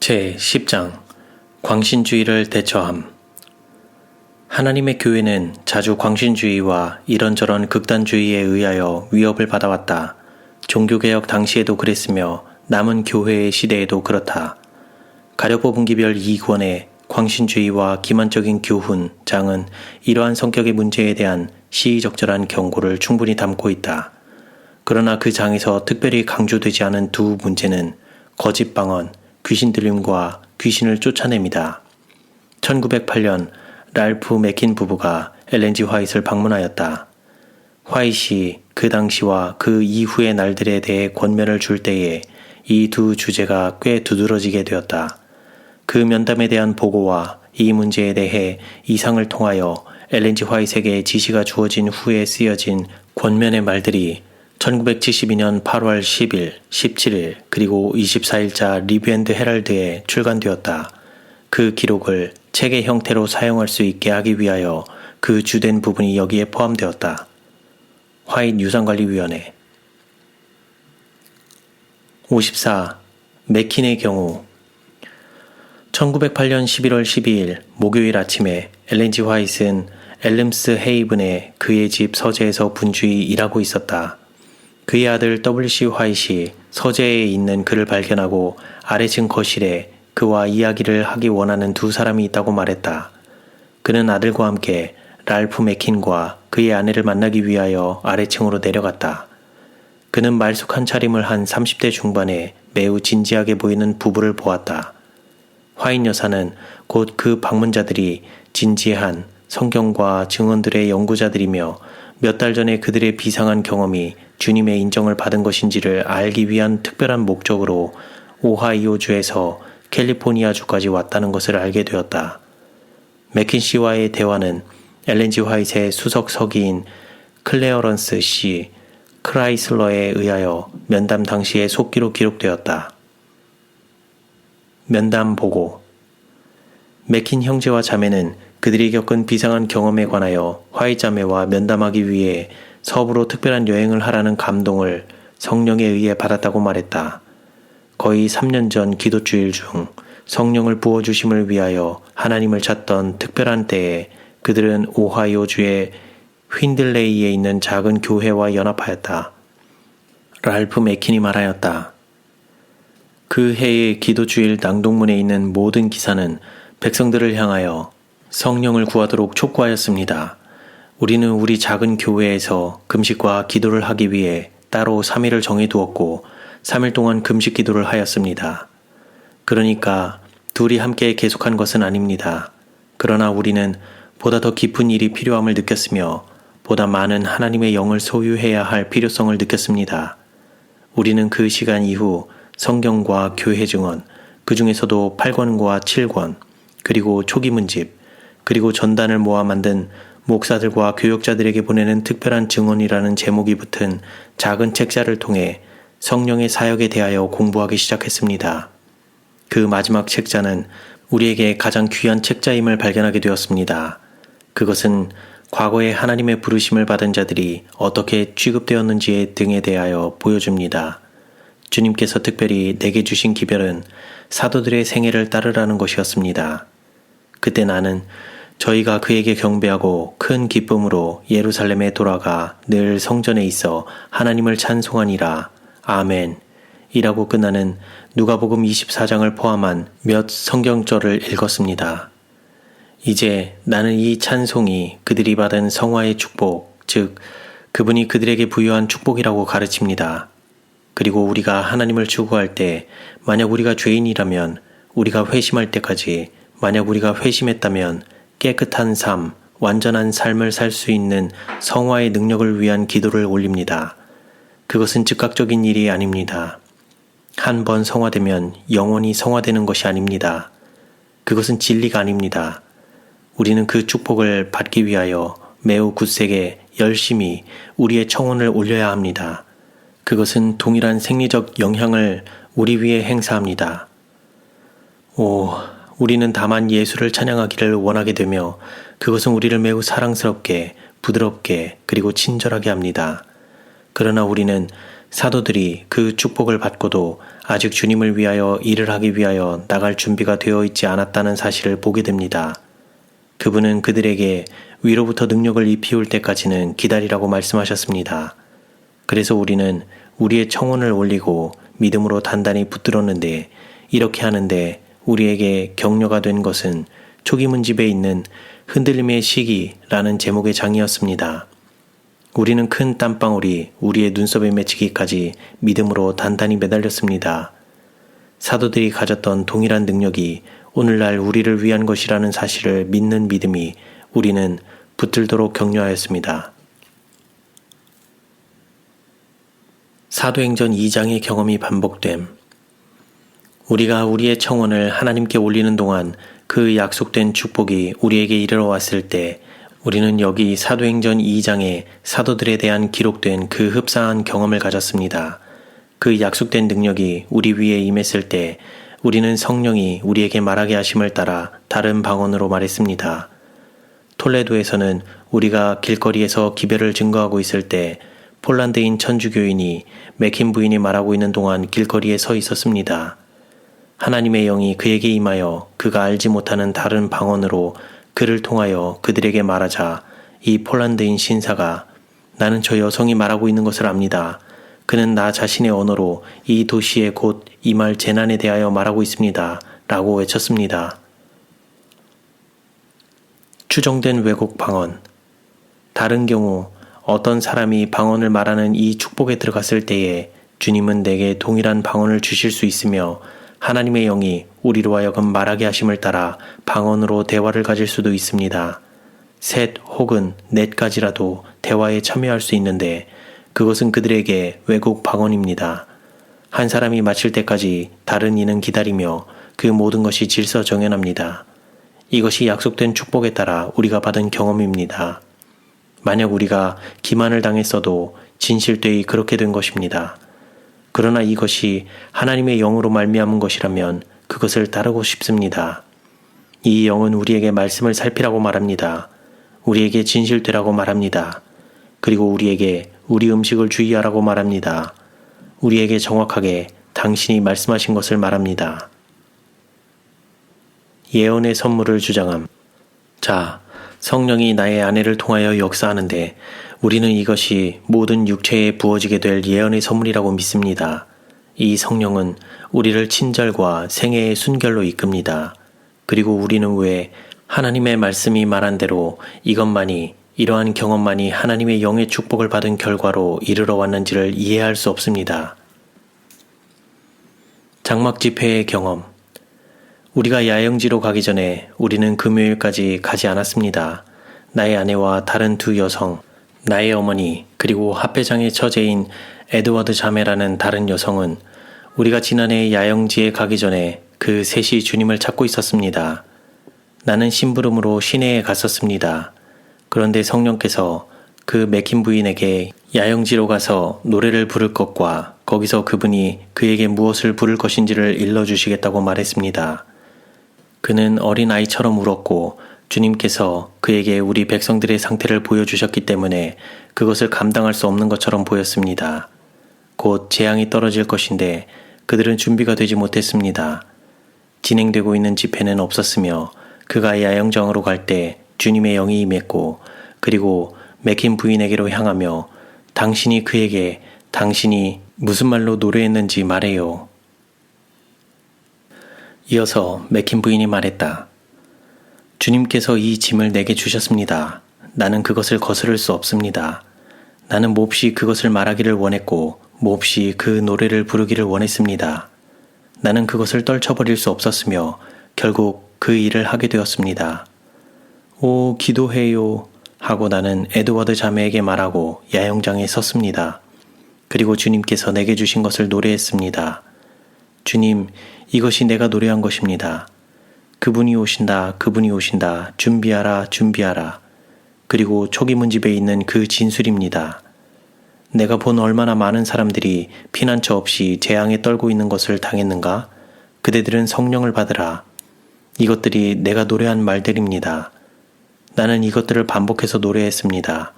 제10장 광신주의를 대처함. 하나님의 교회는 자주 광신주의와 이런저런 극단주의에 의하여 위협을 받아왔다. 종교개혁 당시에도 그랬으며 남은 교회의 시대에도 그렇다. 가려뽑은 기별 2권의 광신주의와 기만적인 교훈장은 이러한 성격의 문제에 대한 시의적절한 경고를 충분히 담고 있다. 그러나 그 장에서 특별히 강조되지 않은 두 문제는 거짓 방언, 귀신 들림과 귀신을 쫓아냅니다. 1908년 랄프 맥킨 부부가 엘렌 G 화이트를 방문하였다. 화이트이 그 당시와 그 이후의 날들에 대해 권면을 줄 때에 이 두 주제가 꽤 두드러지게 되었다. 그 면담에 대한 보고와 이 문제에 대해 이상을 통하여 엘렌 G 화이트에게 지시가 주어진 후에 쓰여진 권면의 말들이 1972년 8월 10일, 17일, 그리고 24일자 리뷰 앤드 헤럴드에 출간되었다. 그 기록을 책의 형태로 사용할 수 있게 하기 위하여 그 주된 부분이 여기에 포함되었다. 화이트 유산관리위원회 54. 맥킨의 경우 1908년 11월 12일 목요일 아침에 엘렌 G 화이트는 엘름스 헤이븐의 그의 집 서재에서 분주히 일하고 있었다. 그의 아들 W.C. 화이트이 서재에 있는 그를 발견하고 아래층 거실에 그와 이야기를 하기 원하는 두 사람이 있다고 말했다. 그는 아들과 함께 랄프 맥킨과 그의 아내를 만나기 위하여 아래층으로 내려갔다. 그는 말쑥한 차림을 한 30대 중반에 매우 진지하게 보이는 부부를 보았다. 화이트 여사는 곧 그 방문자들이 진지한 성경과 증언들의 연구자들이며 몇 달 전에 그들의 비상한 경험이 주님의 인정을 받은 것인지를 알기 위한 특별한 목적으로 오하이오주에서 캘리포니아주까지 왔다는 것을 알게 되었다. 맥킨 씨와의 대화는 엘렌 G 화이트의 수석 서기인 클레어런스 씨 크라이슬러에 의하여 면담 당시의 속기로 기록되었다. 면담 보고. 맥킨 형제와 자매는 그들이 겪은 비상한 경험에 관하여 화이트 자매와 면담하기 위해 서부로 특별한 여행을 하라는 감동을 성령에 의해 받았다고 말했다. 거의 3년 전 기도주일 중 성령을 부어주심을 위하여 하나님을 찾던 특별한 때에 그들은 오하이오주의 휜들레이에 있는 작은 교회와 연합하였다. 랄프 맥킨이 말하였다. 그 해의 기도주일 낭독문에 있는 모든 기사는 백성들을 향하여 성령을 구하도록 촉구하였습니다. 우리는 우리 작은 교회에서 금식과 기도를 하기 위해 따로 3일을 정해두었고 3일 동안 금식 기도를 하였습니다. 그러니까 둘이 함께 계속한 것은 아닙니다. 그러나 우리는 보다 더 깊은 일이 필요함을 느꼈으며 보다 많은 하나님의 영을 소유해야 할 필요성을 느꼈습니다. 우리는 그 시간 이후 성경과 교회 증언, 그 중에서도 8권과 7권, 그리고 초기문집, 그리고 전단을 모아 만든 목사들과 교역자들에게 보내는 특별한 증언이라는 제목이 붙은 작은 책자를 통해 성령의 사역에 대하여 공부하기 시작했습니다. 그 마지막 책자는 우리에게 가장 귀한 책자임을 발견하게 되었습니다. 그것은 과거에 하나님의 부르심을 받은 자들이 어떻게 취급되었는지 등에 대하여 보여줍니다. 주님께서 특별히 내게 주신 기별은 사도들의 생애를 따르라는 것이었습니다. 그때 나는 저희가 그에게 경배하고 큰 기쁨으로 예루살렘에 돌아가 늘 성전에 있어 하나님을 찬송하니라. 아멘. 이라고 끝나는 누가복음 24장을 포함한 몇 성경절을 읽었습니다. 이제 나는 이 찬송이 그들이 받은 성화의 축복, 즉 그분이 그들에게 부여한 축복이라고 가르칩니다. 그리고 우리가 하나님을 추구할 때 만약 우리가 죄인이라면 우리가 회심할 때까지 만약 우리가 회심했다면 깨끗한 삶, 완전한 삶을 살 수 있는 성화의 능력을 위한 기도를 올립니다. 그것은 즉각적인 일이 아닙니다. 한 번 성화되면 영원히 성화되는 것이 아닙니다. 그것은 진리가 아닙니다. 우리는 그 축복을 받기 위하여 매우 굳세게 열심히 우리의 청혼을 올려야 합니다. 그것은 동일한 생리적 영향을 우리 위에 행사합니다. 우리는 다만 예수를 찬양하기를 원하게 되며 그것은 우리를 매우 사랑스럽게, 부드럽게, 그리고 친절하게 합니다. 그러나 우리는 사도들이 그 축복을 받고도 아직 주님을 위하여 일을 하기 위하여 나갈 준비가 되어 있지 않았다는 사실을 보게 됩니다. 그분은 그들에게 위로부터 능력을 입히울 때까지는 기다리라고 말씀하셨습니다. 그래서 우리는 우리의 청혼을 올리고 믿음으로 단단히 붙들었는데 이렇게 하는데 우리에게 격려가 된 것은 초기문집에 있는 흔들림의 시기라는 제목의 장이었습니다. 우리는 큰 땀방울이 우리의 눈썹에 맺히기까지 믿음으로 단단히 매달렸습니다. 사도들이 가졌던 동일한 능력이 오늘날 우리를 위한 것이라는 사실을 믿는 믿음이 우리는 붙들도록 격려하였습니다. 사도행전 2장의 경험이 반복됨. 우리가 우리의 청혼을 하나님께 올리는 동안 그 약속된 축복이 우리에게 이르러 왔을 때 우리는 여기 사도행전 2장에 사도들에 대한 기록된 그 흡사한 경험을 가졌습니다. 그 약속된 능력이 우리 위에 임했을 때 우리는 성령이 우리에게 말하게 하심을 따라 다른 방언으로 말했습니다. 톨레도에서는 우리가 길거리에서 기별을 증거하고 있을 때 폴란드인 천주교인이 맥힌 부인이 말하고 있는 동안 길거리에 서 있었습니다. 하나님의 영이 그에게 임하여 그가 알지 못하는 다른 방언으로 그를 통하여 그들에게 말하자 이 폴란드인 신사가 나는 저 여성이 말하고 있는 것을 압니다. 그는 나 자신의 언어로 이 도시에 곧 임할 재난에 대하여 말하고 있습니다. 라고 외쳤습니다. 추정된 왜곡 방언. 다른 경우 어떤 사람이 방언을 말하는 이 축복에 들어갔을 때에 주님은 내게 동일한 방언을 주실 수 있으며 하나님의 영이 우리로 하여금 말하게 하심을 따라 방언으로 대화를 가질 수도 있습니다. 셋 혹은 넷까지라도 대화에 참여할 수 있는데 그것은 그들에게 왜곡 방언입니다. 한 사람이 마칠 때까지 다른 이는 기다리며 그 모든 것이 질서정연합니다. 이것이 약속된 축복에 따라 우리가 받은 경험입니다. 만약 우리가 기만을 당했어도 진실되이 그렇게 된 것입니다. 그러나 이것이 하나님의 영으로 말미암은 것이라면 그것을 따르고 싶습니다. 이 영은 우리에게 말씀을 살피라고 말합니다. 우리에게 진실되라고 말합니다. 그리고 우리에게 우리 음식을 주의하라고 말합니다. 우리에게 정확하게 당신이 말씀하신 것을 말합니다. 예언의 선물을 주장함. 자, 성령이 나의 아내를 통하여 역사하는데 우리는 이것이 모든 육체에 부어지게 될 예언의 선물이라고 믿습니다. 이 성령은 우리를 친절과 생애의 순결로 이끕니다. 그리고 우리는 왜 하나님의 말씀이 말한 대로 이러한 경험만이 하나님의 영의 축복을 받은 결과로 이르러 왔는지를 이해할 수 없습니다. 장막 집회의 경험. 우리가 야영지로 가기 전에 우리는 금요일까지 가지 않았습니다. 나의 아내와 다른 두 여성, 나의 어머니, 그리고 합회장의 처제인 에드워드 자매라는 다른 여성은 우리가 지난해 야영지에 가기 전에 그 셋이 주님을 찾고 있었습니다. 나는 심부름으로 시내에 갔었습니다. 그런데 성령께서 그 맥힌 부인에게 야영지로 가서 노래를 부를 것과 거기서 그분이 그에게 무엇을 부를 것인지를 일러주시겠다고 말했습니다. 그는 어린아이처럼 울었고 주님께서 그에게 우리 백성들의 상태를 보여주셨기 때문에 그것을 감당할 수 없는 것처럼 보였습니다. 곧 재앙이 떨어질 것인데 그들은 준비가 되지 못했습니다. 진행되고 있는 집회는 없었으며 그가 야영장으로 갈 때 주님의 영이 임했고 그리고 맥힌 부인에게로 향하며 당신이 그에게 당신이 무슨 말로 노래했는지 말해요. 이어서 맥힌 부인이 말했다. 주님께서 이 짐을 내게 주셨습니다. 나는 그것을 거스를 수 없습니다. 나는 몹시 그것을 말하기를 원했고 몹시 그 노래를 부르기를 원했습니다. 나는 그것을 떨쳐버릴 수 없었으며 결국 그 일을 하게 되었습니다. 오, 기도해요 하고 나는 에드워드 자매에게 말하고 야영장에 섰습니다. 그리고 주님께서 내게 주신 것을 노래했습니다. 주님, 이것이 내가 노래한 것입니다. 그분이 오신다, 그분이 오신다, 준비하라, 준비하라. 그리고 초기문집에 있는 그 진술입니다. 내가 본 얼마나 많은 사람들이 피난처 없이 재앙에 떨고 있는 것을 당했는가? 그대들은 성령을 받으라. 이것들이 내가 노래한 말들입니다. 나는 이것들을 반복해서 노래했습니다.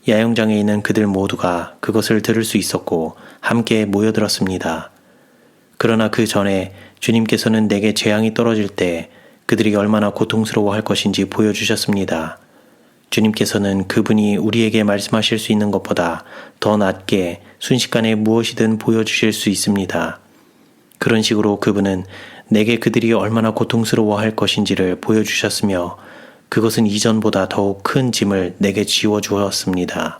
야영장에 있는 그들 모두가 그것을 들을 수 있었고 함께 모여들었습니다. 그러나 그 전에 주님께서는 내게 재앙이 떨어질 때 그들이 얼마나 고통스러워할 것인지 보여주셨습니다. 주님께서는 그분이 우리에게 말씀하실 수 있는 것보다 더 낮게 순식간에 무엇이든 보여주실 수 있습니다. 그런 식으로 그분은 내게 그들이 얼마나 고통스러워할 것인지를 보여주셨으며 그것은 이전보다 더욱 큰 짐을 내게 지워주었습니다.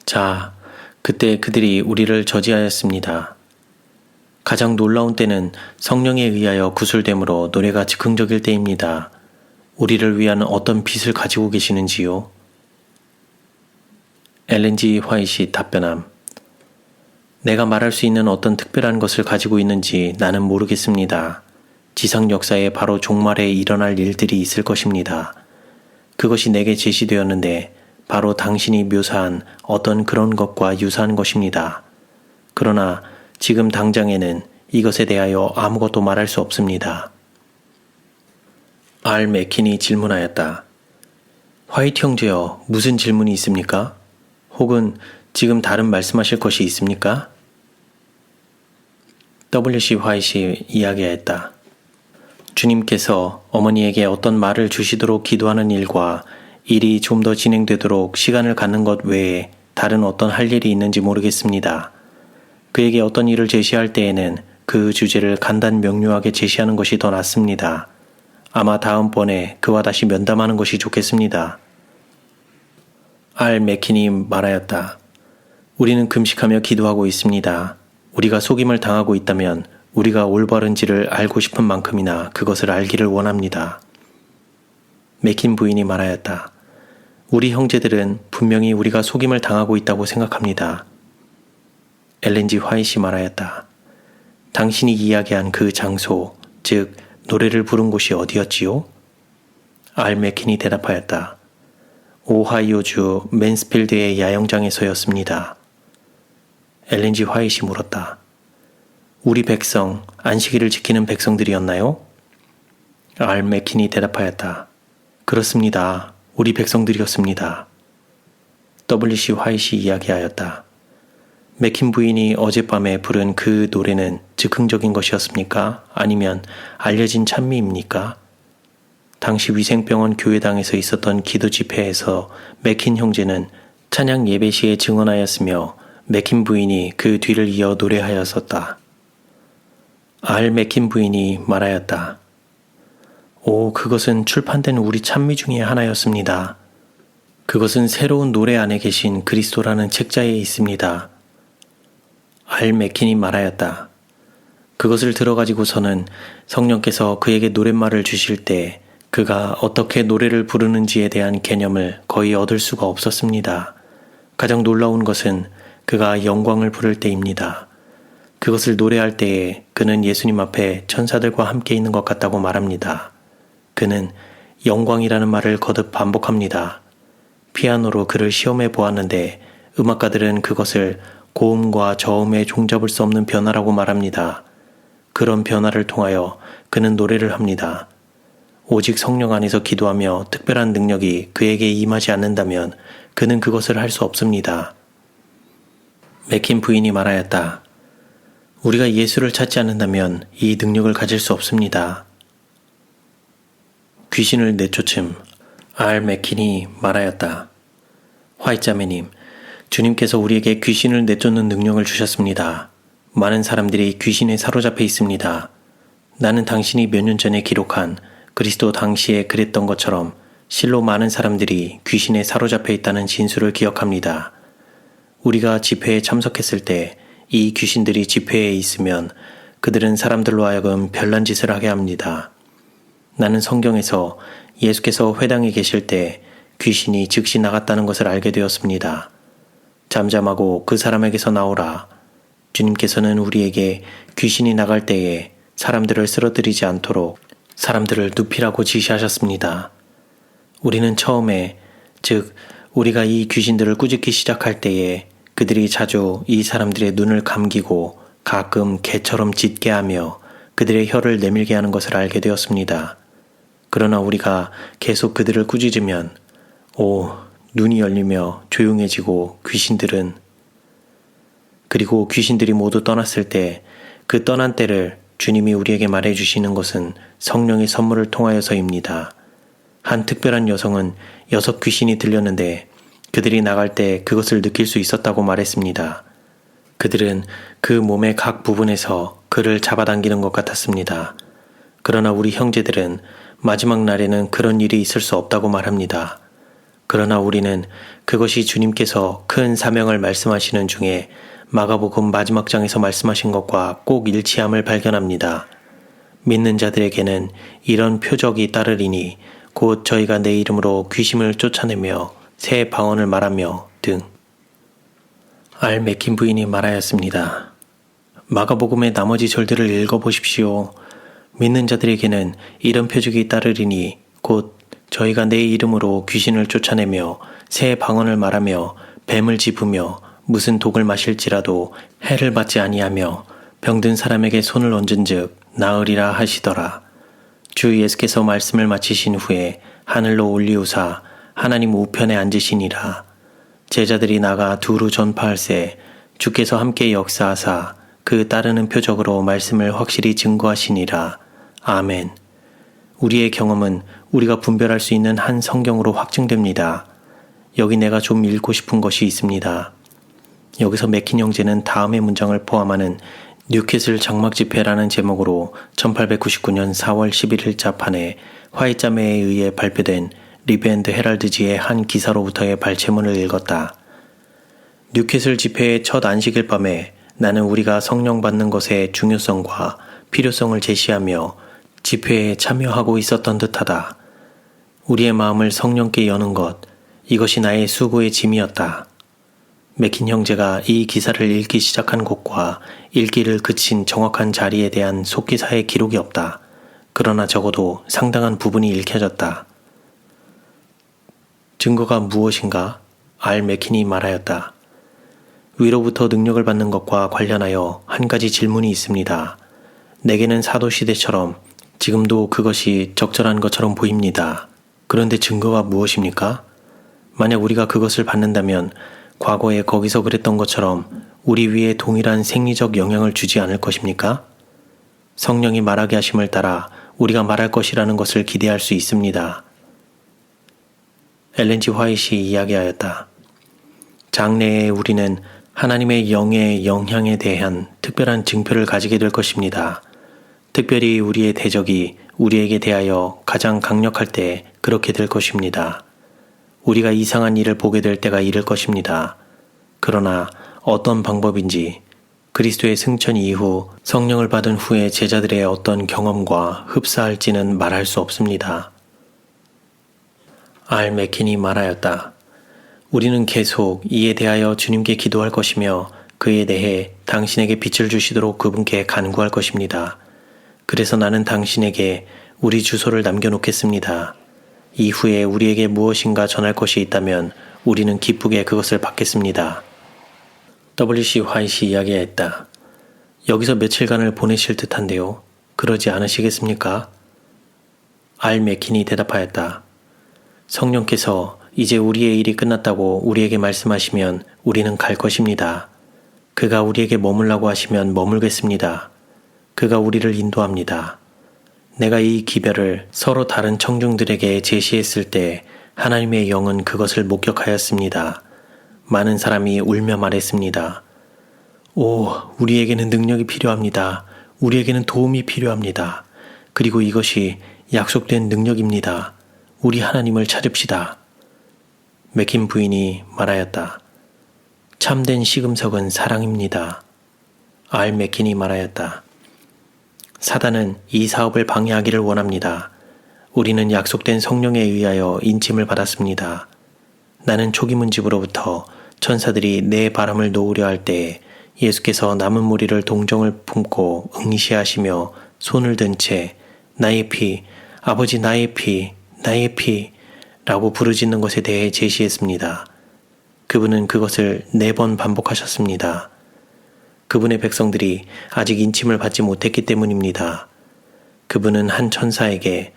자, 그때 그들이 우리를 저지하였습니다. 가장 놀라운 때는 성령에 의하여 구술됨으로 노래가 즉흥적일 때입니다. 우리를 위한 어떤 빛을 가지고 계시는지요? 엘렌 G. 화이트 답변함. 내가 말할 수 있는 어떤 특별한 것을 가지고 있는지 나는 모르겠습니다. 지상 역사에 바로 종말에 일어날 일들이 있을 것입니다. 그것이 내게 제시되었는데 바로 당신이 묘사한 어떤 그런 것과 유사한 것입니다. 그러나 지금 당장에는 이것에 대하여 아무것도 말할 수 없습니다. 알 맥킨이 질문하였다. 화이트 형제여, 무슨 질문이 있습니까? 혹은 지금 다른 말씀하실 것이 있습니까? W.C. 화이트이 이야기하였다. 주님께서 어머니에게 어떤 말을 주시도록 기도하는 일과 일이 좀 더 진행되도록 시간을 갖는 것 외에 다른 어떤 할 일이 있는지 모르겠습니다. 그에게 어떤 일을 제시할 때에는 그 주제를 간단 명료하게 제시하는 것이 더 낫습니다. 아마 다음번에 그와 다시 면담하는 것이 좋겠습니다. 알 맥킨이 말하였다. 우리는 금식하며 기도하고 있습니다. 우리가 속임을 당하고 있다면 우리가 올바른지를 알고 싶은 만큼이나 그것을 알기를 원합니다. 맥킨 부인이 말하였다. 우리 형제들은 분명히 우리가 속임을 당하고 있다고 생각합니다. 엘렌 G. 화이트이 말하였다. 당신이 이야기한 그 장소, 즉 노래를 부른 곳이 어디였지요? 알 맥킨이 대답하였다. 오하이오주 맨스필드의 야영장에서였습니다. 엘렌 G. 화이트이 물었다. 우리 백성, 안식일을 지키는 백성들이었나요? 알 맥킨이 대답하였다. 그렇습니다. 우리 백성들이었습니다. W.C. 화이트이 이야기하였다. 맥킨 부인이 어젯밤에 부른 그 노래는 즉흥적인 것이었습니까? 아니면 알려진 찬미입니까? 당시 위생병원 교회당에서 있었던 기도 집회에서 맥킨 형제는 찬양 예배 시에 증언하였으며 맥킨 부인이 그 뒤를 이어 노래하였었다. 알 맥킨 부인이 말하였다. 오, 그것은 출판된 우리 찬미 중의 하나였습니다. 그것은 새로운 노래 안에 계신 그리스도라는 책자에 있습니다. 알 맥킨이 말하였다. 그것을 들어가지고서는 성령께서 그에게 노랫말을 주실 때 그가 어떻게 노래를 부르는지에 대한 개념을 거의 얻을 수가 없었습니다. 가장 놀라운 것은 그가 영광을 부를 때입니다. 그것을 노래할 때에 그는 예수님 앞에 천사들과 함께 있는 것 같다고 말합니다. 그는 영광이라는 말을 거듭 반복합니다. 피아노로 그를 시험해 보았는데 음악가들은 그것을 고음과 저음에 종잡을 수 없는 변화라고 말합니다. 그런 변화를 통하여 그는 노래를 합니다. 오직 성령 안에서 기도하며 특별한 능력이 그에게 임하지 않는다면 그는 그것을 할 수 없습니다. 맥킨 부인이 말하였다. 우리가 예수를 찾지 않는다면 이 능력을 가질 수 없습니다. 귀신을 내쫓음. 알 맥킨이 말하였다. 화이자매님, 주님께서 우리에게 귀신을 내쫓는 능력을 주셨습니다. 많은 사람들이 귀신에 사로잡혀 있습니다. 나는 당신이 몇 년 전에 기록한 그리스도 당시에 그랬던 것처럼 실로 많은 사람들이 귀신에 사로잡혀 있다는 진술을 기억합니다. 우리가 집회에 참석했을 때 이 귀신들이 집회에 있으면 그들은 사람들로 하여금 별난 짓을 하게 합니다. 나는 성경에서 예수께서 회당에 계실 때 귀신이 즉시 나갔다는 것을 알게 되었습니다. 잠잠하고 그 사람에게서 나오라. 주님께서는 우리에게 귀신이 나갈 때에 사람들을 쓰러뜨리지 않도록 사람들을 눕히라고 지시하셨습니다. 우리는 처음에, 즉 우리가 이 귀신들을 꾸짖기 시작할 때에 그들이 자주 이 사람들의 눈을 감기고 가끔 개처럼 짖게 하며 그들의 혀를 내밀게 하는 것을 알게 되었습니다. 그러나 우리가 계속 그들을 꾸짖으면 오, 눈이 열리며 조용해지고 그리고 귀신들이 모두 떠났을 때 그 떠난 때를 주님이 우리에게 말해주시는 것은 성령의 선물을 통하여서입니다. 한 특별한 여성은 6 귀신이 들렸는데 그들이 나갈 때 그것을 느낄 수 있었다고 말했습니다. 그들은 그 몸의 각 부분에서 그를 잡아당기는 것 같았습니다. 그러나 우리 형제들은 마지막 날에는 그런 일이 있을 수 없다고 말합니다. 그러나 우리는 그것이 주님께서 큰 사명을 말씀하시는 중에 마가복음 마지막 장에서 말씀하신 것과 꼭 일치함을 발견합니다. 믿는 자들에게는 이런 표적이 따르리니 곧 저희가 내 이름으로 귀신을 쫓아내며 새 방언을 말하며 등. 알 맥킨 부인이 말하였습니다. 마가복음의 나머지 절들을 읽어보십시오. 믿는 자들에게는 이런 표적이 따르리니 곧 저희가 내 이름으로 귀신을 쫓아내며 새 방언을 말하며 뱀을 짚으며 무슨 독을 마실지라도 해를 받지 아니하며 병든 사람에게 손을 얹은즉 나으리라 하시더라. 주 예수께서 말씀을 마치신 후에 하늘로 올리우사 하나님 우편에 앉으시니라. 제자들이 나가 두루 전파할세 주께서 함께 역사하사 그 따르는 표적으로 말씀을 확실히 증거하시니라. 아멘. 우리의 경험은 우리가 분별할 수 있는 한 성경으로 확증됩니다. 여기 내가 좀 읽고 싶은 것이 있습니다. 여기서 맥킨 형제는 다음의 문장을 포함하는 뉴캐슬 장막 집회라는 제목으로 1899년 4월 11일자 판에 화이자매에 의해 발표된 리브앤드 헤럴드지의 한 기사로부터의 발췌문을 읽었다. 뉴캐슬 집회의 첫 안식일 밤에 나는 우리가 성령 받는 것의 중요성과 필요성을 제시하며 집회에 참여하고 있었던 듯하다. 우리의 마음을 성령께 여는 것, 이것이 나의 수고의 짐이었다. 맥킨 형제가 이 기사를 읽기 시작한 곳과 읽기를 그친 정확한 자리에 대한 속기사의 기록이 없다. 그러나 적어도 상당한 부분이 읽혀졌다. 증거가 무엇인가? 알 맥킨이 말하였다. 위로부터 능력을 받는 것과 관련하여 한 가지 질문이 있습니다. 내게는 사도시대처럼 지금도 그것이 적절한 것처럼 보입니다. 그런데 증거가 무엇입니까? 만약 우리가 그것을 받는다면 과거에 거기서 그랬던 것처럼 우리 위에 동일한 생리적 영향을 주지 않을 것입니까? 성령이 말하게 하심을 따라 우리가 말할 것이라는 것을 기대할 수 있습니다. 엘렌 G. 화이트이 이야기하였다. 장래에 우리는 하나님의 영의 영향에 대한 특별한 증표를 가지게 될 것입니다. 특별히 우리의 대적이 우리에게 대하여 가장 강력할 때 그렇게 될 것입니다. 우리가 이상한 일을 보게 될 때가 이를 것입니다. 그러나 어떤 방법인지 그리스도의 승천 이후 성령을 받은 후에 제자들의 어떤 경험과 흡사할지는 말할 수 없습니다. 알 맥킨이 말하였다. 우리는 계속 이에 대하여 주님께 기도할 것이며 그에 대해 당신에게 빛을 주시도록 그분께 간구할 것입니다. 그래서 나는 당신에게 우리 주소를 남겨놓겠습니다. 이후에 우리에게 무엇인가 전할 것이 있다면 우리는 기쁘게 그것을 받겠습니다. W.C. 화이트이 이야기했다. 여기서 며칠간을 보내실 듯한데요. 그러지 않으시겠습니까? 알 맥킨이 대답하였다. 성령께서 이제 우리의 일이 끝났다고 우리에게 말씀하시면 우리는 갈 것입니다. 그가 우리에게 머물라고 하시면 머물겠습니다. 그가 우리를 인도합니다. 내가 이 기별을 서로 다른 청중들에게 제시했을 때 하나님의 영은 그것을 목격하였습니다. 많은 사람이 울며 말했습니다. 오, 우리에게는 능력이 필요합니다. 우리에게는 도움이 필요합니다. 그리고 이것이 약속된 능력입니다. 우리 하나님을 찾읍시다. 맥킨 부인이 말하였다. 참된 시금석은 사랑입니다. 알 맥킨이 말하였다. 사단은 이 사업을 방해하기를 원합니다. 우리는 약속된 성령에 의하여 인침을 받았습니다. 나는 초기문집으로부터 천사들이 내 바람을 놓으려 할 때에 예수께서 남은 무리를 동정을 품고 응시하시며 손을 든 채 나의 피, 아버지 나의 피, 나의 피 라고 부르짖는 것에 대해 제시했습니다. 그분은 그것을 4번 반복하셨습니다. 그분의 백성들이 아직 인침을 받지 못했기 때문입니다. 그분은 한 천사에게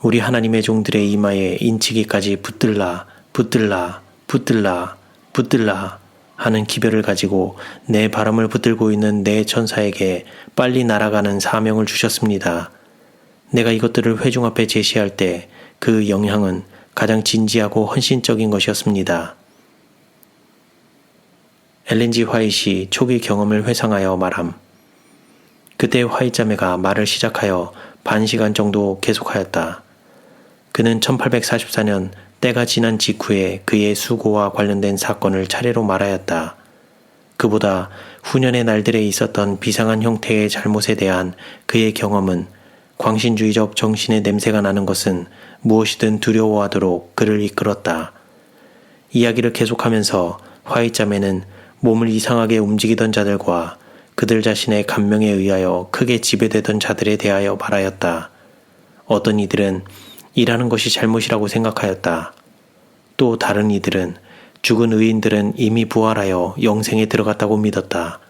우리 하나님의 종들의 이마에 인치기까지 붙들라, 붙들라 붙들라, 붙들라 하는 기별을 가지고 내 바람을 붙들고 있는 내 천사에게 빨리 날아가는 사명을 주셨습니다. 내가 이것들을 회중 앞에 제시할 때 그 영향은 가장 진지하고 헌신적인 것이었습니다. 엘렌 G. 화이트이 초기 경험을 회상하여 말함. 그때 화이트 자매가 말을 시작하여 반 시간 정도 계속하였다. 그는 1844년 때가 지난 직후에 그의 수고와 관련된 사건을 차례로 말하였다. 그보다 후년의 날들에 있었던 비상한 형태의 잘못에 대한 그의 경험은 광신주의적 정신의 냄새가 나는 것은 무엇이든 두려워하도록 그를 이끌었다. 이야기를 계속하면서 화이트 자매는 몸을 이상하게 움직이던 자들과 그들 자신의 감명에 의하여 크게 지배되던 자들에 대하여 말하였다. 어떤 이들은 일하는 것이 잘못이라고 생각하였다. 또 다른 이들은 죽은 의인들은 이미 부활하여 영생에 들어갔다고 믿었다.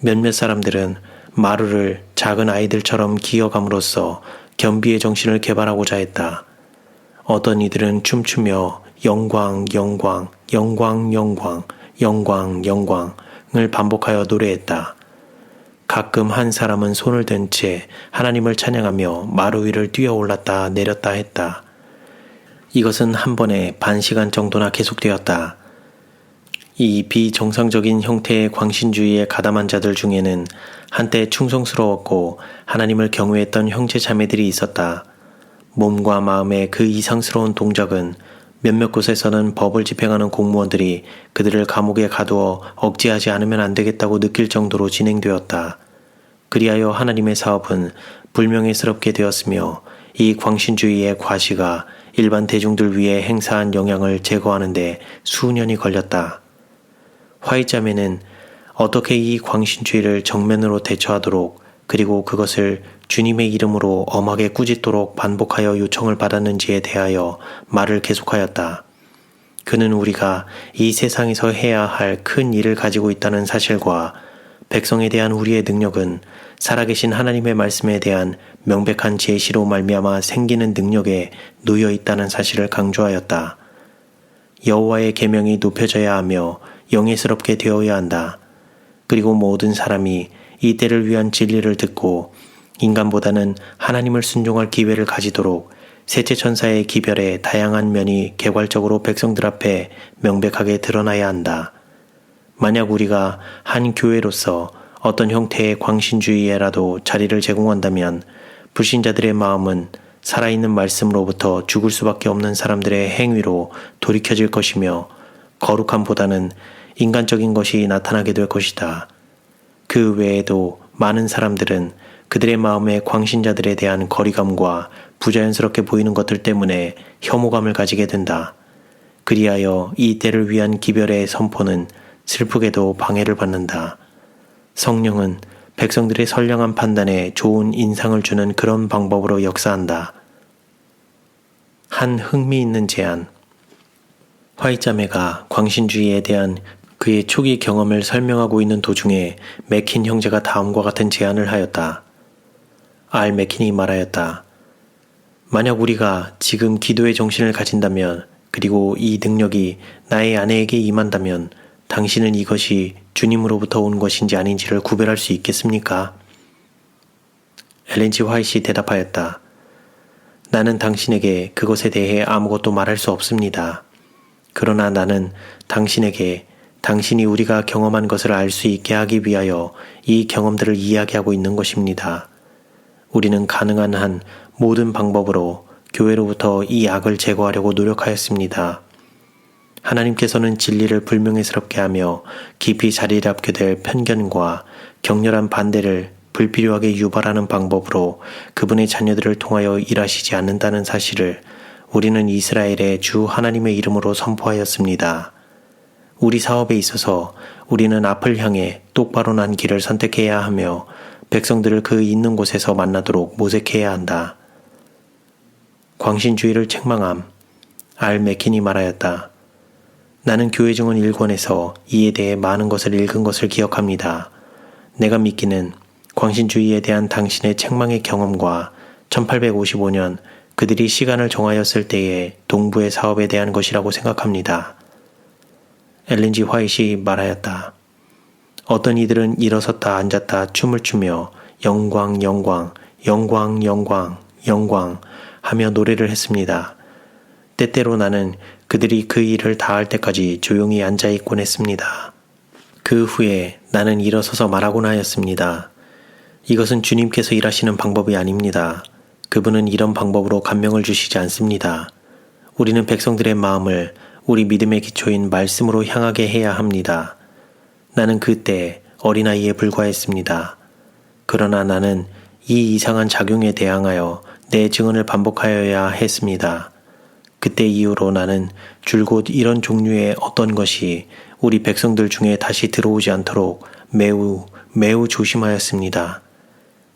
몇몇 사람들은 마루를 작은 아이들처럼 기어감으로써 겸비의 정신을 개발하고자 했다. 어떤 이들은 춤추며 영광, 영광, 영광, 영광, 영광, 영광을 반복하여 노래했다. 가끔 한 사람은 손을 든 채 하나님을 찬양하며 마루 위를 뛰어올랐다 내렸다 했다. 이것은 한 번에 반 시간 정도나 계속되었다. 이 비정상적인 형태의 광신주의에 가담한 자들 중에는 한때 충성스러웠고 하나님을 경외했던 형제 자매들이 있었다. 몸과 마음의 그 이상스러운 동작은 몇몇 곳에서는 법을 집행하는 공무원들이 그들을 감옥에 가두어 억제하지 않으면 안 되겠다고 느낄 정도로 진행되었다. 그리하여 하나님의 사업은 불명예스럽게 되었으며 이 광신주의의 과시가 일반 대중들 위에 행사한 영향을 제거하는 데 수년이 걸렸다. 화이트 자매는 어떻게 이 광신주의를 정면으로 대처하도록 그리고 그것을 주님의 이름으로 엄하게 꾸짖도록 반복하여 요청을 받았는지에 대하여 말을 계속하였다. 그는 우리가 이 세상에서 해야 할 큰 일을 가지고 있다는 사실과 백성에 대한 우리의 능력은 살아계신 하나님의 말씀에 대한 명백한 제시로 말미암아 생기는 능력에 놓여 있다는 사실을 강조하였다. 여호와의 계명이 높여져야 하며 영예스럽게 되어야 한다. 그리고 모든 사람이 이 때를 위한 진리를 듣고 인간보다는 하나님을 순종할 기회를 가지도록 셋째 천사의 기별의 다양한 면이 개괄적으로 백성들 앞에 명백하게 드러나야 한다. 만약 우리가 한 교회로서 어떤 형태의 광신주의에라도 자리를 제공한다면 불신자들의 마음은 살아있는 말씀으로부터 죽을 수밖에 없는 사람들의 행위로 돌이켜질 것이며 거룩함보다는 인간적인 것이 나타나게 될 것이다. 그 외에도 많은 사람들은 그들의 마음에 광신자들에 대한 거리감과 부자연스럽게 보이는 것들 때문에 혐오감을 가지게 된다. 그리하여 이 때를 위한 기별의 선포는 슬프게도 방해를 받는다. 성령은 백성들의 선량한 판단에 좋은 인상을 주는 그런 방법으로 역사한다. 한 흥미있는 제안. 화이트 자매가 광신주의에 대한 그의 초기 경험을 설명하고 있는 도중에 맥킨 형제가 다음과 같은 제안을 하였다. 알 맥킨이 말하였다. 만약 우리가 지금 기도의 정신을 가진다면 그리고 이 능력이 나의 아내에게 임한다면 당신은 이것이 주님으로부터 온 것인지 아닌지를 구별할 수 있겠습니까? 엘렌 G. 화이트이 대답하였다. 나는 당신에게 그것에 대해 아무것도 말할 수 없습니다. 그러나 나는 당신에게 당신이 우리가 경험한 것을 알 수 있게 하기 위하여 이 경험들을 이야기하고 있는 것입니다. 우리는 가능한 한 모든 방법으로 교회로부터 이 악을 제거하려고 노력하였습니다. 하나님께서는 진리를 불명예스럽게 하며 깊이 자리 잡게 될 편견과 격렬한 반대를 불필요하게 유발하는 방법으로 그분의 자녀들을 통하여 일하시지 않는다는 사실을 우리는 이스라엘의 주 하나님의 이름으로 선포하였습니다. 우리 사업에 있어서 우리는 앞을 향해 똑바로 난 길을 선택해야 하며 백성들을 그 있는 곳에서 만나도록 모색해야 한다. 광신주의를 책망함. 알 맥킨이 말하였다. 나는 교회증언 1권에서 이에 대해 많은 것을 읽은 것을 기억합니다. 내가 믿기는 광신주의에 대한 당신의 책망의 경험과 1855년 그들이 시간을 정하였을 때의 동부의 사업에 대한 것이라고 생각합니다. 엘렌 G. 화이트이 말하였다. 어떤 이들은 일어섰다 앉았다 춤을 추며 영광, 영광, 영광, 영광, 영광 하며 노래를 했습니다. 때때로 나는 그들이 그 일을 다할 때까지 조용히 앉아있곤 했습니다. 그 후에 나는 일어서서 말하곤 하였습니다. 이것은 주님께서 일하시는 방법이 아닙니다. 그분은 이런 방법으로 감명을 주시지 않습니다. 우리는 백성들의 마음을 우리 믿음의 기초인 말씀으로 향하게 해야 합니다. 나는 그때 어린아이에 불과했습니다. 그러나 나는 이 이상한 작용에 대항하여 내 증언을 반복하여야 했습니다. 그때 이후로 나는 줄곧 이런 종류의 어떤 것이 우리 백성들 중에 다시 들어오지 않도록 매우 조심하였습니다.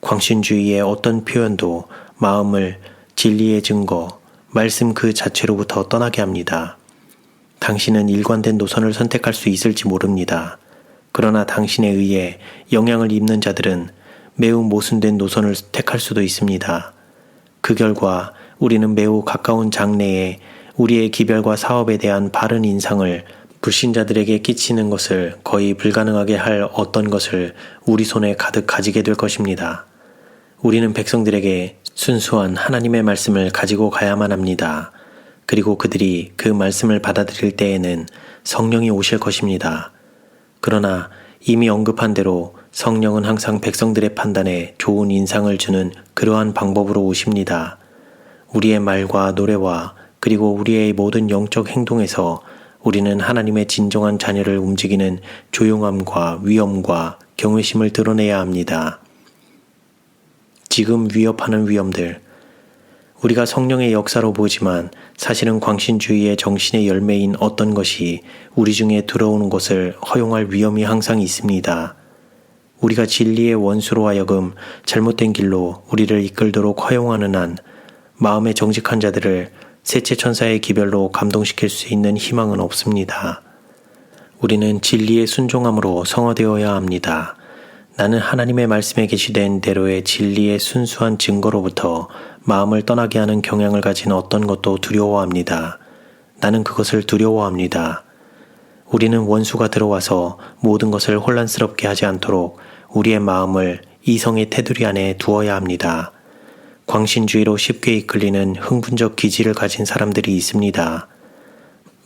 광신주의의 어떤 표현도 마음을 진리의 증거, 말씀 그 자체로부터 떠나게 합니다. 당신은 일관된 노선을 선택할 수 있을지 모릅니다. 그러나 당신에 의해 영향을 입는 자들은 매우 모순된 노선을 택할 수도 있습니다. 그 결과 우리는 매우 가까운 장래에 우리의 기별과 사업에 대한 바른 인상을 불신자들에게 끼치는 것을 거의 불가능하게 할 어떤 것을 우리 손에 가득 가지게 될 것입니다. 우리는 백성들에게 순수한 하나님의 말씀을 가지고 가야만 합니다. 그리고 그들이 그 말씀을 받아들일 때에는 성령이 오실 것입니다. 그러나 이미 언급한 대로 성령은 항상 백성들의 판단에 좋은 인상을 주는 그러한 방법으로 오십니다. 우리의 말과 노래와 그리고 우리의 모든 영적 행동에서 우리는 하나님의 진정한 자녀를 움직이는 조용함과 위엄과 경외심을 드러내야 합니다. 지금 위협하는 위험들. 우리가 성령의 역사로 보지만 사실은 광신주의의 정신의 열매인 어떤 것이 우리 중에 들어오는 것을 허용할 위험이 항상 있습니다. 우리가 진리의 원수로 하여금 잘못된 길로 우리를 이끌도록 허용하는 한 마음에 정직한 자들을 셋째 천사의 기별로 감동시킬 수 있는 희망은 없습니다. 우리는 진리의 순종함으로 성화되어야 합니다. 나는 하나님의 말씀에 게시된 대로의 진리의 순수한 증거로부터 마음을 떠나게 하는 경향을 가진 어떤 것도 두려워합니다. 나는 그것을 두려워합니다. 우리는 원수가 들어와서 모든 것을 혼란스럽게 하지 않도록 우리의 마음을 이성의 테두리 안에 두어야 합니다. 광신주의로 쉽게 이끌리는 흥분적 기질을 가진 사람들이 있습니다.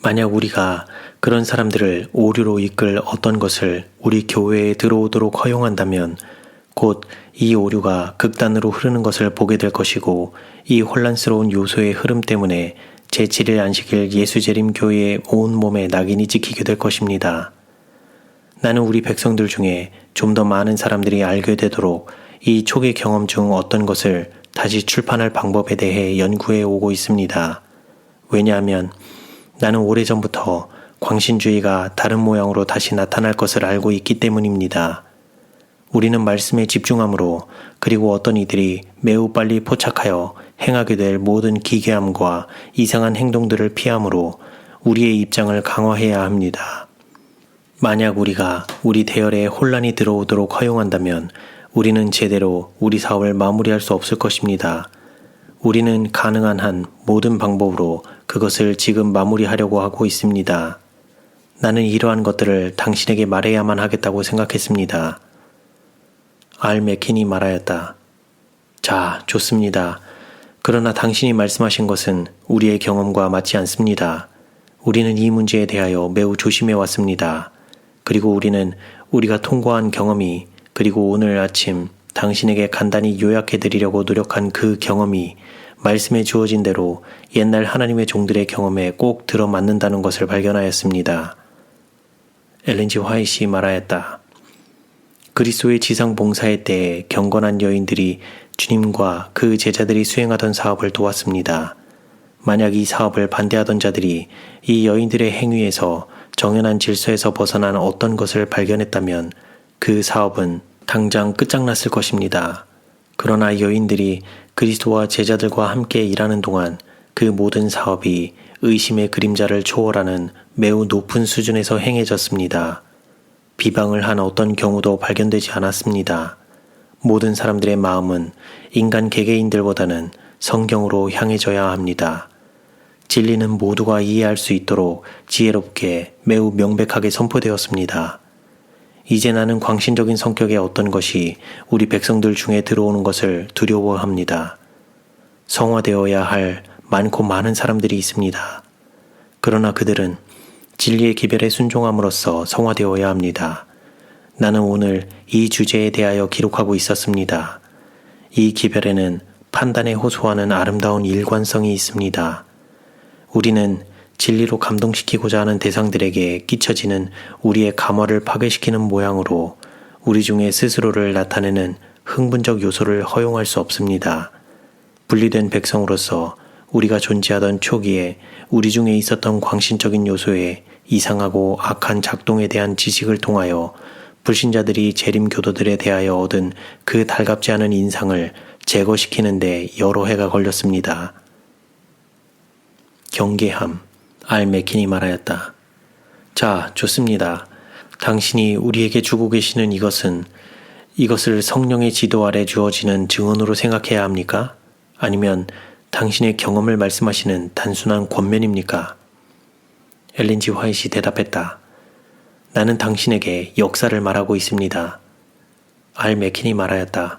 만약 우리가 그런 사람들을 오류로 이끌 어떤 것을 우리 교회에 들어오도록 허용한다면 곧 이 오류가 극단으로 흐르는 것을 보게 될 것이고 이 혼란스러운 요소의 흐름 때문에 제7일 안식일 예수재림 교회의 온몸에 낙인이 찍히게 될 것입니다. 나는 우리 백성들 중에 좀 더 많은 사람들이 알게 되도록 이 초기 경험 중 어떤 것을 다시 출판할 방법에 대해 연구해 오고 있습니다. 왜냐하면 나는 오래전부터 광신주의가 다른 모양으로 다시 나타날 것을 알고 있기 때문입니다. 우리는 말씀에 집중함으로 그리고 어떤 이들이 매우 빨리 포착하여 행하게 될 모든 기괴함과 이상한 행동들을 피함으로 우리의 입장을 강화해야 합니다. 만약 우리가 우리 대열에 혼란이 들어오도록 허용한다면 우리는 제대로 우리 사업을 마무리할 수 없을 것입니다. 우리는 가능한 한 모든 방법으로 그것을 지금 마무리하려고 하고 있습니다. 나는 이러한 것들을 당신에게 말해야만 하겠다고 생각했습니다. 알 맥킨이 말하였다. 자, 좋습니다. 그러나 당신이 말씀하신 것은 우리의 경험과 맞지 않습니다. 우리는 이 문제에 대하여 매우 조심해 왔습니다. 그리고 우리는 우리가 통과한 경험이 그리고 오늘 아침 당신에게 간단히 요약해 드리려고 노력한 그 경험이 말씀에 주어진 대로 옛날 하나님의 종들의 경험에 꼭 들어맞는다는 것을 발견하였습니다. 엘렌 G. 화이트이 말하였다. 그리스도의 지상 봉사의 때에 경건한 여인들이 주님과 그 제자들이 수행하던 사업을 도왔습니다. 만약 이 사업을 반대하던 자들이 이 여인들의 행위에서 정연한 질서에서 벗어난 어떤 것을 발견했다면 그 사업은 당장 끝장났을 것입니다. 그러나 여인들이 그리스도와 제자들과 함께 일하는 동안 그 모든 사업이 의심의 그림자를 초월하는 매우 높은 수준에서 행해졌습니다. 비방을 한 어떤 경우도 발견되지 않았습니다. 모든 사람들의 마음은 인간 개개인들보다는 성경으로 향해져야 합니다. 진리는 모두가 이해할 수 있도록 지혜롭게 매우 명백하게 선포되었습니다. 이제 나는 광신적인 성격의 어떤 것이 우리 백성들 중에 들어오는 것을 두려워합니다. 성화되어야 할 많고 많은 사람들이 있습니다. 그러나 그들은 진리의 기별에 순종함으로써 성화되어야 합니다. 나는 오늘 이 주제에 대하여 기록하고 있었습니다. 이 기별에는 판단에 호소하는 아름다운 일관성이 있습니다. 우리는 진리로 감동시키고자 하는 대상들에게 끼쳐지는 우리의 감화를 파괴시키는 모양으로 우리 중에 스스로를 나타내는 흥분적 요소를 허용할 수 없습니다. 분리된 백성으로서 우리가 존재하던 초기에 우리 중에 있었던 광신적인 요소의 이상하고 악한 작동에 대한 지식을 통하여 불신자들이 재림 교도들에 대하여 얻은 그 달갑지 않은 인상을 제거시키는데 여러 해가 걸렸습니다. 경계함. 알 맥킨이 말하였다. 자, 좋습니다. 당신이 우리에게 주고 계시는 이것을 성령의 지도 아래 주어지는 증언으로 생각해야 합니까? 아니면 당신의 경험을 말씀하시는 단순한 권면입니까? 엘렌 G. 화이트이 대답했다. 나는 당신에게 역사를 말하고 있습니다. 알 맥킨이 말하였다.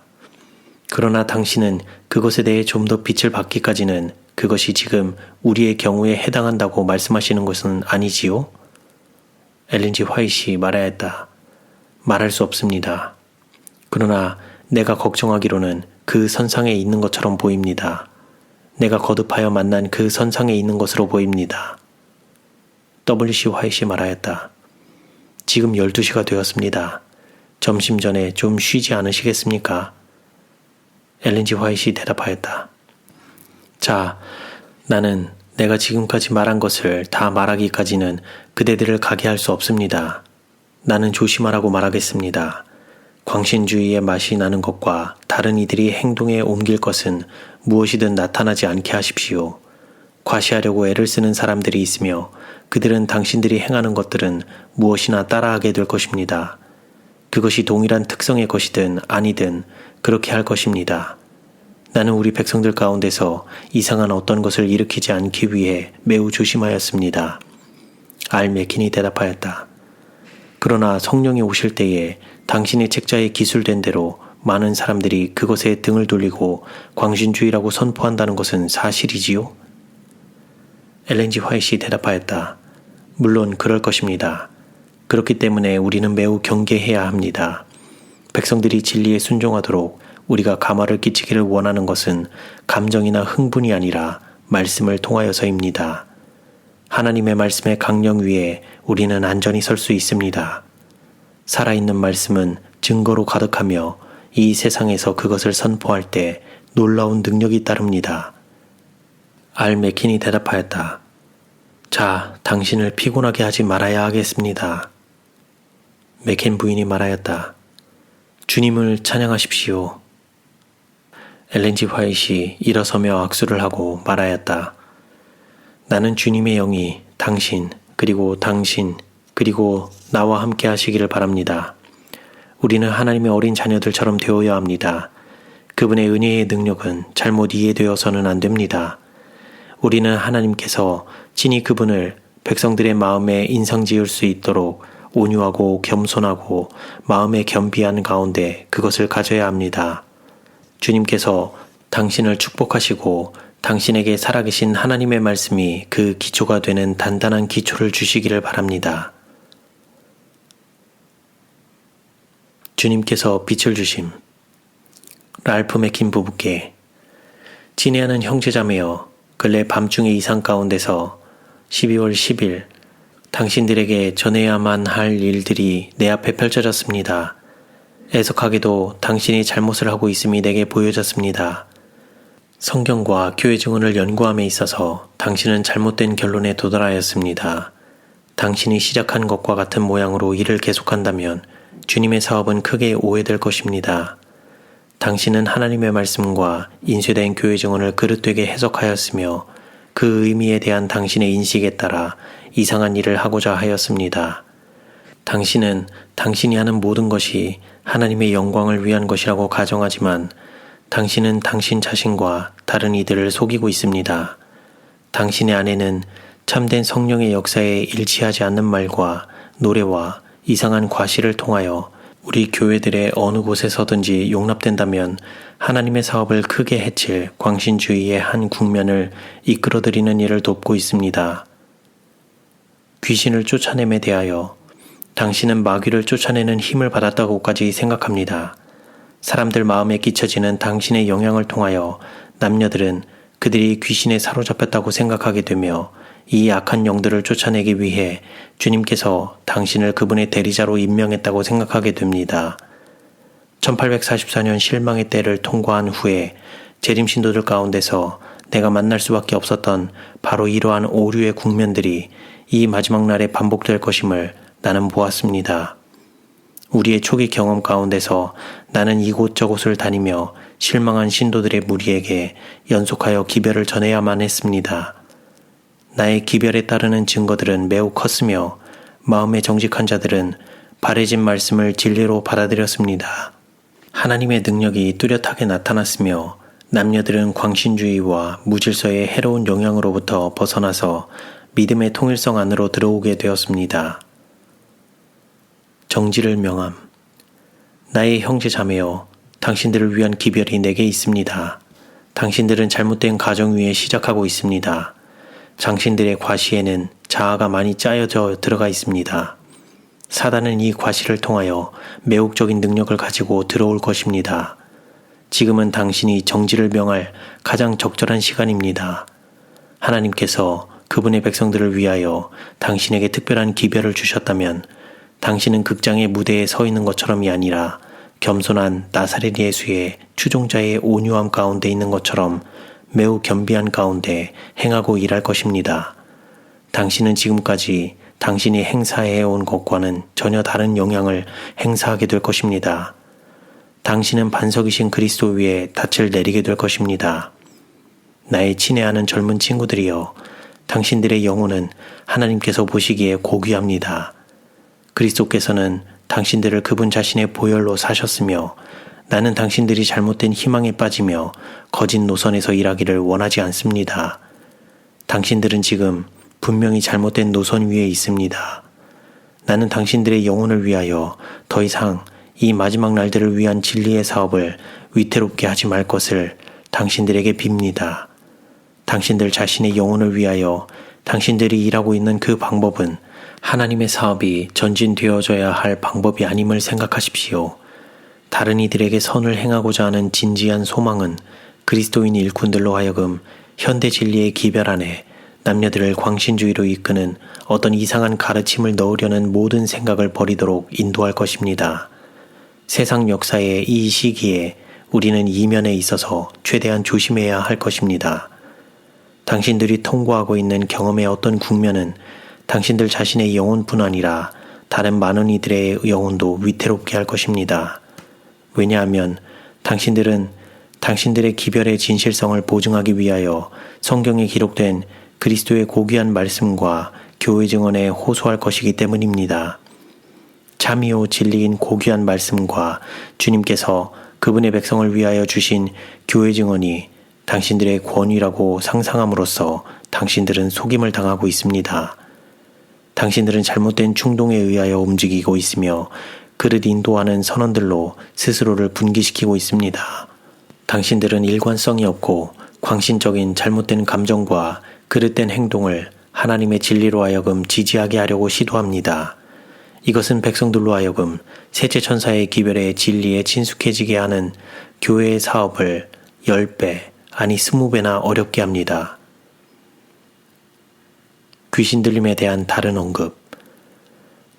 그러나 당신은 그것에 대해 좀 더 빛을 받기까지는 그것이 지금 우리의 경우에 해당한다고 말씀하시는 것은 아니지요? 엘렌 G. 화이트이 말하였다. 말할 수 없습니다. 그러나 내가 걱정하기로는 그 선상에 있는 것처럼 보입니다. 내가 거듭하여 만난 그 선상에 있는 것으로 보입니다. WC 화이트이 말하였다. 지금 12시가 되었습니다. 점심 전에 좀 쉬지 않으시겠습니까? 엘렌 G. 화이트이 대답하였다. 자, 나는 내가 지금까지 말한 것을 다 말하기까지는 그대들을 가게 할 수 없습니다. 나는 조심하라고 말하겠습니다. 광신주의의 맛이 나는 것과 다른 이들이 행동에 옮길 것은 무엇이든 나타나지 않게 하십시오. 과시하려고 애를 쓰는 사람들이 있으며 그들은 당신들이 행하는 것들은 무엇이나 따라하게 될 것입니다. 그것이 동일한 특성의 것이든 아니든 그렇게 할 것입니다. 나는 우리 백성들 가운데서 이상한 어떤 것을 일으키지 않기 위해 매우 조심하였습니다. 알 맥킨이 대답하였다. 그러나 성령이 오실 때에 당신의 책자에 기술된 대로 많은 사람들이 그것에 등을 돌리고 광신주의라고 선포한다는 것은 사실이지요? 엘렌 G. 화이트이 대답하였다. 물론 그럴 것입니다. 그렇기 때문에 우리는 매우 경계해야 합니다. 백성들이 진리에 순종하도록 우리가 감화를 끼치기를 원하는 것은 감정이나 흥분이 아니라 말씀을 통하여서입니다. 하나님의 말씀의 강령 위에 우리는 안전히 설 수 있습니다. 살아있는 말씀은 증거로 가득하며 이 세상에서 그것을 선포할 때 놀라운 능력이 따릅니다. 알 맥킨이 대답하였다. 자, 당신을 피곤하게 하지 말아야 하겠습니다. 맥킨 부인이 말하였다. 주님을 찬양하십시오. 엘렌 G. 화이트이 일어서며 악수를 하고 말하였다. 나는 주님의 영이 당신 그리고 나와 함께 하시기를 바랍니다. 우리는 하나님의 어린 자녀들처럼 되어야 합니다. 그분의 은혜의 능력은 잘못 이해되어서는 안 됩니다. 우리는 하나님께서 친히 그분을 백성들의 마음에 인상 지을 수 있도록 온유하고 겸손하고 마음에 겸비한 가운데 그것을 가져야 합니다. 주님께서 당신을 축복하시고 당신에게 살아계신 하나님의 말씀이 그 기초가 되는 단단한 기초를 주시기를 바랍니다. 주님께서 빛을 주심. 랄프 맥킨 부부께 친애하는 형제자매여, 근래 밤중의 이상 가운데서 12월 10일 당신들에게 전해야만 할 일들이 내 앞에 펼쳐졌습니다. 애석하게도 당신이 잘못을 하고 있음이 내게 보여졌습니다. 성경과 교회 증언을 연구함에 있어서 당신은 잘못된 결론에 도달하였습니다. 당신이 시작한 것과 같은 모양으로 일을 계속한다면 주님의 사업은 크게 오해될 것입니다. 당신은 하나님의 말씀과 인쇄된 교회 증언을 그릇되게 해석하였으며 그 의미에 대한 당신의 인식에 따라 이상한 일을 하고자 하였습니다. 당신은 당신이 하는 모든 것이 하나님의 영광을 위한 것이라고 가정하지만 당신은 당신 자신과 다른 이들을 속이고 있습니다. 당신의 아내는 참된 성령의 역사에 일치하지 않는 말과 노래와 이상한 과시를 통하여 우리 교회들의 어느 곳에서든지 용납된다면 하나님의 사업을 크게 해칠 광신주의의 한 국면을 이끌어들이는 일을 돕고 있습니다. 귀신을 쫓아냄에 대하여 당신은 마귀를 쫓아내는 힘을 받았다고까지 생각합니다. 사람들 마음에 끼쳐지는 당신의 영향을 통하여 남녀들은 그들이 귀신에 사로잡혔다고 생각하게 되며 이 악한 영들을 쫓아내기 위해 주님께서 당신을 그분의 대리자로 임명했다고 생각하게 됩니다. 1844년 실망의 때를 통과한 후에 재림 신도들 가운데서 내가 만날 수밖에 없었던 바로 이러한 오류의 국면들이 이 마지막 날에 반복될 것임을 나는 보았습니다. 우리의 초기 경험 가운데서 나는 이곳저곳을 다니며 실망한 신도들의 무리에게 연속하여 기별을 전해야만 했습니다. 나의 기별에 따르는 증거들은 매우 컸으며 마음에 정직한 자들은 바래진 말씀을 진리로 받아들였습니다. 하나님의 능력이 뚜렷하게 나타났으며 남녀들은 광신주의와 무질서의 해로운 영향으로부터 벗어나서 믿음의 통일성 안으로 들어오게 되었습니다. 정지를 명함. 나의 형제 자매여, 당신들을 위한 기별이 내게 있습니다. 당신들은 잘못된 가정 위에 시작하고 있습니다. 당신들의 과시에는 자아가 많이 짜여져 들어가 있습니다. 사단은 이 과시를 통하여 매혹적인 능력을 가지고 들어올 것입니다. 지금은 당신이 정지를 명할 가장 적절한 시간입니다. 하나님께서 그분의 백성들을 위하여 당신에게 특별한 기별을 주셨다면 당신은 극장의 무대에 서 있는 것처럼이 아니라 겸손한 나사렛 예수의 추종자의 온유함 가운데 있는 것처럼 매우 겸비한 가운데 행하고 일할 것입니다. 당신은 지금까지 당신이 행사해온 것과는 전혀 다른 영향을 행사하게 될 것입니다. 당신은 반석이신 그리스도 위에 닻을 내리게 될 것입니다. 나의 친애하는 젊은 친구들이여, 당신들의 영혼은 하나님께서 보시기에 고귀합니다. 그리스도께서는 당신들을 그분 자신의 보혈로 사셨으며 나는 당신들이 잘못된 희망에 빠지며 거짓 노선에서 일하기를 원하지 않습니다. 당신들은 지금 분명히 잘못된 노선 위에 있습니다. 나는 당신들의 영혼을 위하여 더 이상 이 마지막 날들을 위한 진리의 사업을 위태롭게 하지 말 것을 당신들에게 빕니다. 당신들 자신의 영혼을 위하여 당신들이 일하고 있는 그 방법은 하나님의 사업이 전진되어져야 할 방법이 아님을 생각하십시오. 다른 이들에게 선을 행하고자 하는 진지한 소망은 그리스도인 일꾼들로 하여금 현대 진리의 기별 안에 남녀들을 광신주의로 이끄는 어떤 이상한 가르침을 넣으려는 모든 생각을 버리도록 인도할 것입니다. 세상 역사의 이 시기에 우리는 이면에 있어서 최대한 조심해야 할 것입니다. 당신들이 통과하고 있는 경험의 어떤 국면은 당신들 자신의 영혼뿐 아니라 다른 많은 이들의 영혼도 위태롭게 할 것입니다. 왜냐하면 당신들은 당신들의 기별의 진실성을 보증하기 위하여 성경에 기록된 그리스도의 고귀한 말씀과 교회 증언에 호소할 것이기 때문입니다. 참이요 진리인 고귀한 말씀과 주님께서 그분의 백성을 위하여 주신 교회 증언이 당신들의 권위라고 상상함으로써 당신들은 속임을 당하고 있습니다. 당신들은 잘못된 충동에 의하여 움직이고 있으며 그를 인도하는 선언들로 스스로를 분기시키고 있습니다. 당신들은 일관성이 없고 광신적인 잘못된 감정과 그릇된 행동을 하나님의 진리로 하여금 지지하게 하려고 시도합니다. 이것은 백성들로 하여금 셋째 천사의 기별의 진리에 친숙해지게 하는 교회의 사업을 10배, 아니 20배나 어렵게 합니다. 귀신 들림에 대한 다른 언급.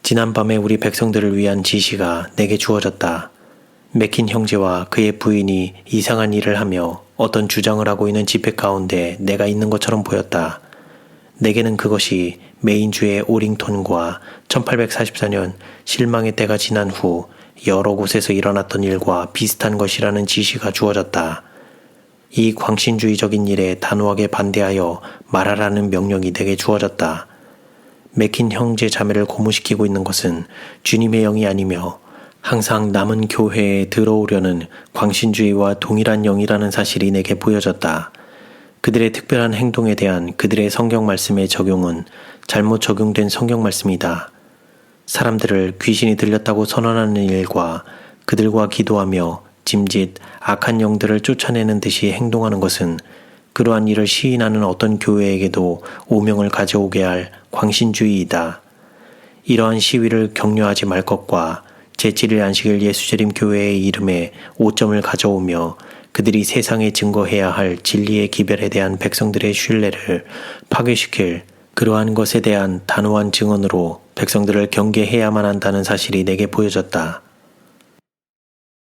지난밤에 우리 백성들을 위한 지시가 내게 주어졌다. 맥킨 형제와 그의 부인이 이상한 일을 하며 어떤 주장을 하고 있는 집회 가운데 내가 있는 것처럼 보였다. 내게는 그것이 메인주의 오링턴과 1844년 실망의 때가 지난 후 여러 곳에서 일어났던 일과 비슷한 것이라는 지시가 주어졌다. 이 광신주의적인 일에 단호하게 반대하여 말하라는 명령이 내게 주어졌다. 맥킨 형제 자매를 고무시키고 있는 것은 주님의 영이 아니며 항상 남은 교회에 들어오려는 광신주의와 동일한 영이라는 사실이 내게 보여졌다. 그들의 특별한 행동에 대한 그들의 성경 말씀의 적용은 잘못 적용된 성경 말씀이다. 사람들을 귀신이 들렸다고 선언하는 일과 그들과 기도하며 짐짓 악한 영들을 쫓아내는 듯이 행동하는 것은 그러한 일을 시인하는 어떤 교회에게도 오명을 가져오게 할 광신주의이다. 이러한 시위를 격려하지 말 것과 제7일 안식일 예수재림 교회의 이름에 오점을 가져오며 그들이 세상에 증거해야 할 진리의 기별에 대한 백성들의 신뢰를 파괴시킬 그러한 것에 대한 단호한 증언으로 백성들을 경계해야만 한다는 사실이 내게 보여졌다.